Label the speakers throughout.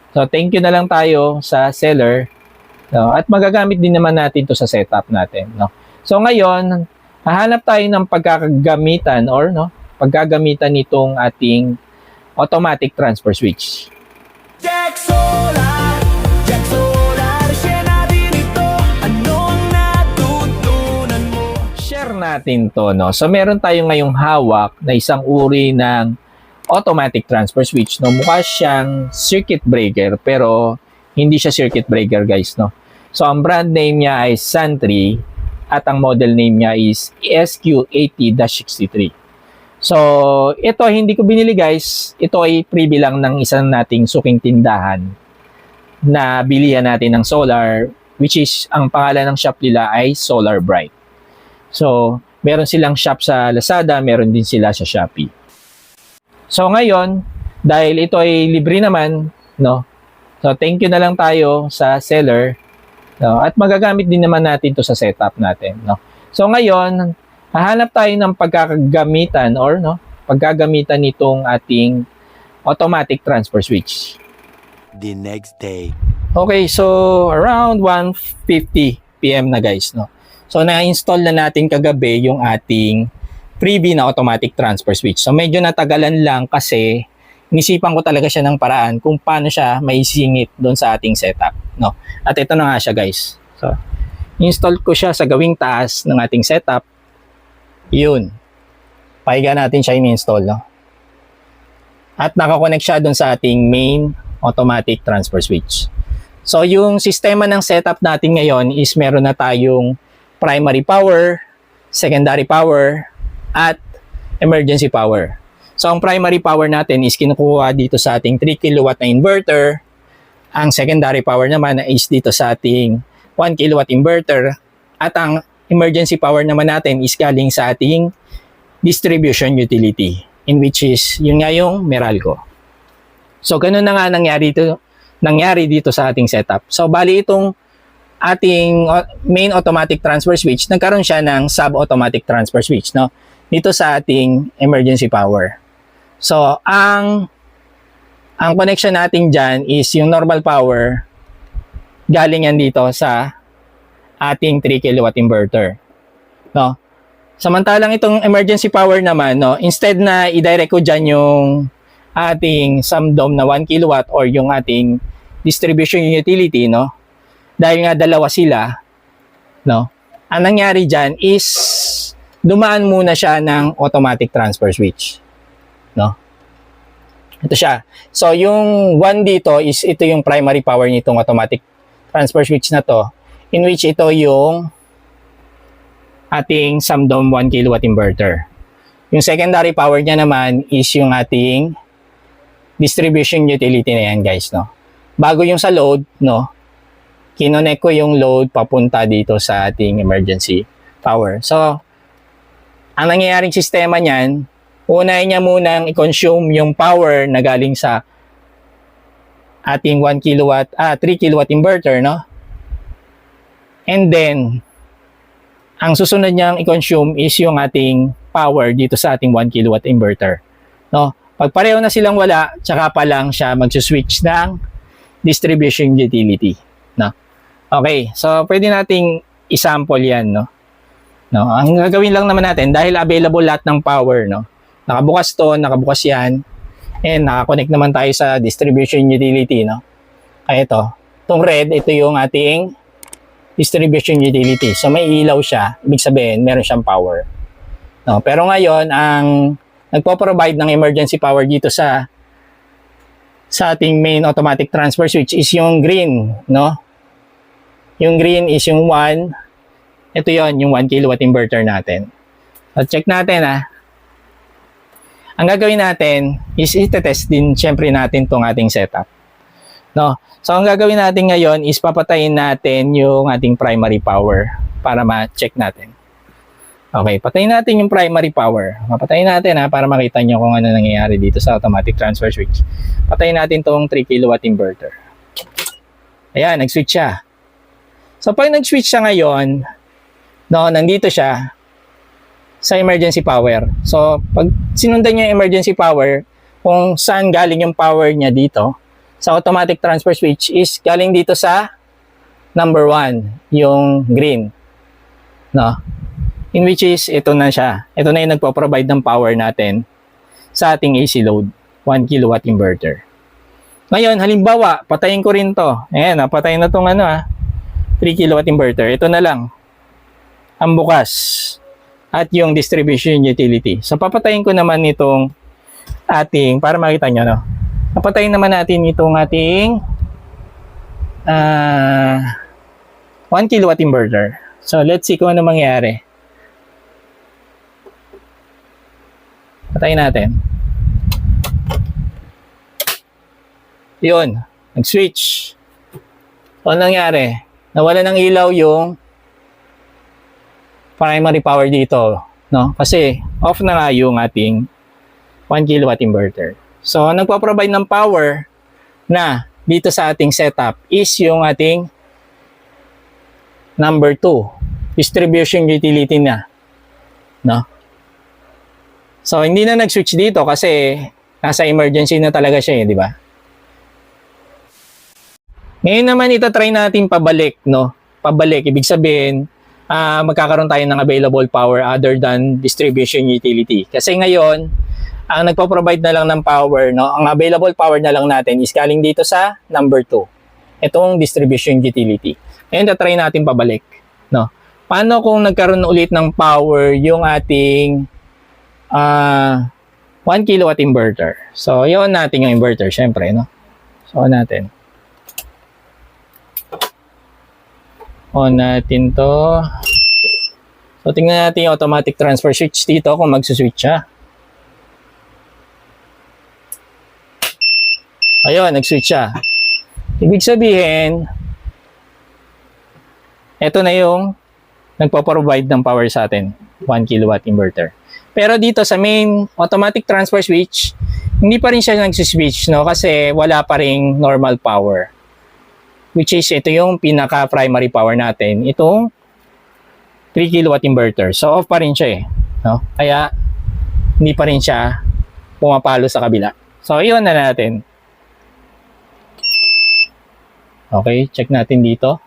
Speaker 1: So thank you na lang tayo sa seller, no? At magagamit din naman natin to sa setup natin, no? So ngayon, hahanap tayo ng pagkakagamitan or no, paggagamitan nitong ating automatic transfer switch.
Speaker 2: Jack Solar, share natin ito. Anong natutunan mo?
Speaker 1: Share natin to, no? So meron tayo ngayong hawak na isang uri ng automatic transfer switch, no? Mukha siyang circuit breaker pero hindi siya circuit breaker, guys, no? So ang brand name niya ay Santry at ang model name niya is SQ80-63. So ito hindi ko binili, guys. Ito ay freebie lang ng isang nating suking tindahan na bilihan natin ng solar, which is ang pangalan ng shop nila ay Solar Bright. So meron silang shop sa Lazada, meron din sila sa Shopee. So ngayon, dahil ito ay libre naman, no? So thank you na lang tayo sa seller, no? At magagamit din naman natin to sa setup natin, no? So ngayon, hahanap tayo ng pagkakagamitan or no, paggagamitan nitong ating automatic transfer switch.
Speaker 3: The next day.
Speaker 1: Okay, so around 1:50 PM na, guys, no? So na-install na natin kagabi yung ating freebie na automatic transfer switch. So medyo natagalan lang kasi inisipan ko talaga siya ng paraan kung paano siya maisingit doon sa ating setup, no? At ito na nga siya, guys. So install ko siya sa gawing taas ng ating setup. Yun. Pahiga natin siya in-install, no? At nakakonect siya doon sa ating main automatic transfer switch. So yung sistema ng setup natin ngayon is meron na tayong primary power, secondary power, at emergency power. So ang primary power natin is kinukuha dito sa ating 3 kW na inverter. Ang secondary power naman is dito sa ating 1 kW inverter. At ang emergency power naman natin is galing sa ating distribution utility, in which is yun nga yung Meralco. So ganun na nga nangyari dito sa ating setup. So bali itong ating main automatic transfer switch, nagkaroon siya ng sub-automatic transfer switch, no? Dito sa ating emergency power. So ang connection natin dyan is yung normal power galing yan dito sa ating 3 kW inverter, no? Samantalang itong emergency power naman, no, instead na i-direct ko dyan yung ating SUMDOM na 1 kW or yung ating distribution utility, no, dahil nga dalawa sila, no, ang nangyari dyan is dumaan muna siya ng automatic transfer switch, no. Ito siya. So yung 1 dito is ito yung primary power nitong automatic transfer switch na to, in which ito yung ating SUMDOM 1 kW inverter. Yung secondary power niya naman is yung ating distribution utility na yan, guys, no. Bago yung sa load, no, kinonect ko yung load papunta dito sa ating emergency power. So ang nangyayaring sistema niyan, unahin niya munang i-consume yung power na galing sa ating 3 kW inverter, no? And then ang susunod niyang i-consume is yung ating power dito sa ating 1 kW inverter, no? Pag pareho na silang wala, tsaka pa lang siya mag-switch ng distribution utility, no? Okay, so pwede nating i-sample yan, no? No, ang gagawin lang naman natin, dahil available lahat ng power, no? Nakabukas to, nakabukas yan, and nakakonect naman tayo sa distribution utility, no? Kaya itong red, ito yung ating distribution utility. So may ilaw siya, ibig sabihin meron siyang power, no? Pero ngayon, ang nagpo-provide ng emergency power dito sa ating main automatic transfer switch is yung green, no? Yung green is yung 1. Ito yon, yung 1 kW inverter natin. So check natin, ha. Ang gagawin natin is i-test din syempre natin tong ating setup, no? So ang gagawin natin ngayon is papatayin natin yung ating primary power para ma-check natin. Okay, patayin natin yung primary power. Papatayin natin, ha, para makita nyo kung ano nangyayari dito sa automatic transfer switch. Patayin natin tong 3 kW inverter. Ayan, nag-switch siya. So pag nag-switch siya ngayon, no, nandito siya sa emergency power. So pag sinundan niyo yung emergency power, kung saan galing yung power niya dito, sa automatic transfer switch is galing dito sa number 1, yung green. No? In which is, ito na siya. Ito na yung nagpo-provide ng power natin sa ating AC load, 1 kilowatt inverter. Ngayon, halimbawa, patayin ko rin to. Ayan, patayin na tong 3 kilowatt inverter. Ito na lang ang bukas at yung distribution utility. So, papatayin ko naman itong ating, para makita nyo, no? Papatayin naman natin itong ating 1 kilowatt inverter. So, let's see kung ano mangyayari. Patayin natin. Yun, nag-switch. So, ano nangyari? Nawala ng ilaw yung primary power dito, no? Kasi off na nga yung ating 1 kilowatt inverter. So, nagpo-provide ng power na dito sa ating setup is yung ating number 2, distribution utility na, no? So, hindi na nag-switch dito kasi nasa emergency na talaga siya, di ba? Ngayon naman itatry natin pabalik, no? Pabalik, ibig sabihin, magkakaroon tayo ng available power other than distribution utility. Kasi ngayon, ang nagpo-provide na lang ng power, no? Ang available power na lang natin is galing dito sa number 2. Itong distribution utility. Ngayon, tatry natin pabalik, no? Paano kung nagkaroon ulit ng power yung ating 1 kilowatt inverter? So, yun natin yung inverter, syempre, no? So, on natin. On natin to. So, tingnan natin yung automatic transfer switch dito kung magsuswitch siya. Ayun, nag-switch siya. Ibig sabihin, ito na yung nagpo-provide ng power sa atin, 1 kilowatt inverter. Pero dito sa main automatic transfer switch, hindi pa rin siya nag-switch, no? Kasi wala pa ring normal power. Which is, ito yung pinaka-primary power natin. Itong 3 kilowatt inverter. So, off pa rin siya eh. No? Kaya, hindi pa rin siya pumapalo sa kabila. So, yun na natin. Okay, check natin dito.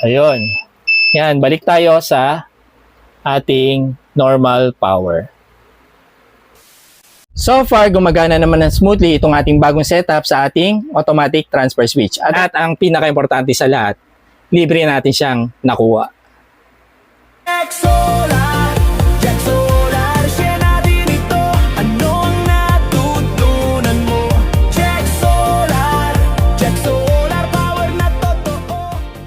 Speaker 1: Ayun. Yan, balik tayo sa ating normal power. So far, gumagana naman ng smoothly itong ating bagong setup sa ating automatic transfer switch. At ang pinaka-importante sa lahat, libre natin siyang nakuha.